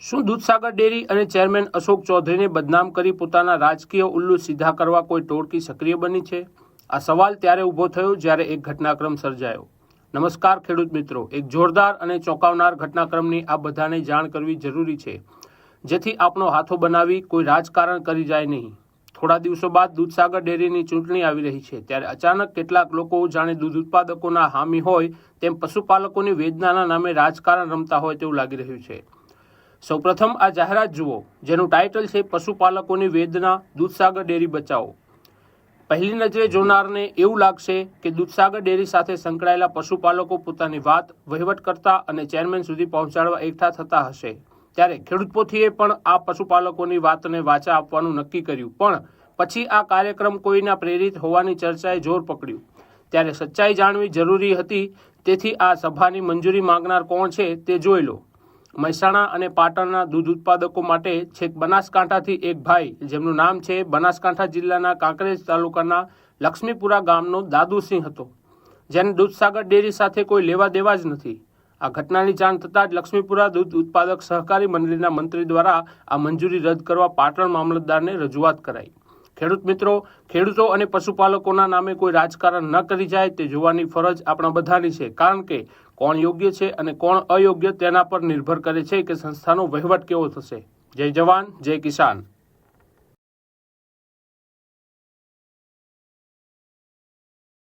શું દૂધસાગર ડેરી અને ચેરમેન અશોક ચૌધરીને બદનામ કરી પોતાના રાજકીય ઉલ્લુ સીધા કરવા કોઈ ટોળકી સક્રિય બની છે? આ સવાલ ત્યારે ઊભો થયો જ્યારે એક ઘટનાક્રમ સર્જાયો. નમસ્કાર ખેડૂત મિત્રો, એક જોરદાર અને ચોંકાવનાર ઘટનાક્રમની આ બધાને જાણ કરવી જરૂરી છે, જેથી આપણો હાથો બનાવી કોઈ રાજકારણ કરી જાય નહીં. થોડા દિવસો બાદ દૂધસાગર ડેરીની ચૂંટણી આવી રહી છે, ત્યારે અચાનક કેટલાક લોકો જાણે દૂધ ઉત્પાદકોના હામી હોય તેમ પશુપાલકોની વેદનાના નામે રાજકારણ રમતા હોય તેવું લાગી રહ્યું છે. સૌપ્રથમ આ જાહેરાત જુઓ, જેનું ટાઇટલ છે પશુપાલકોની વેદના, દૂધસાગર ડેરી બચાવો. પહેલી નજરે જોનારને એવું લાગશે કે દૂધસાગર ડેરી સાથે સંકળાયેલા પશુપાલકો પોતાની વાત વહીવટકર્તા અને ચેરમેન સુધી પહોંચાડવા એકઠા થતા હશે. ત્યારે ખેડૂત પોથીએ પણ આ પશુપાલકોની વાતને વાચા આપવાનું નક્કી કર્યું, પણ પછી આ કાર્યક્રમ કોઈના પ્રેરિત હોવાની ચર્ચાએ જોર પકડ્યું. ત્યારે સચ્ચાઈ જાણવી જરૂરી હતી, તેથી આ સભાની મંજૂરી માંગનાર કોણ છે તે જોઈ લો. મહેસાણા અને પાટણના દૂધ ઉત્પાદકો માટે છેક બનાસકાંઠાથી એક ભાઈ, જેમનું નામ છે બનાસકાંઠા જિલ્લાના કાંકરેજ તાલુકાના લક્ષ્મીપુરા ગામનો દાદુસિંહ હતો, જેને દૂધસાગર ડેરી સાથે કોઈ લેવા દેવા જ નથી. આ ઘટનાની જાણ થતાં જ લક્ષ્મીપુરા દૂધ ઉત્પાદક સહકારી મંડળીના મંત્રી દ્વારા આ મંજૂરી રદ કરવા પાટણ મામલતદારને રજૂઆત કરાઈ. ખેડૂત મિત્રો, ખેડૂતો અને પશુપાલકોના નામે કોઈ રાજકારણ ન કરી જાય તે જોવાની ફરજ આપણા બધાની છે, કારણ કે કોણ યોગ્ય છે અને કોણ અયોગ્ય તેના પર નિર્ભર કરે છે કે સંસ્થાનો વહીવટ કેવો થશે. જય જવાન, જય કિસાન.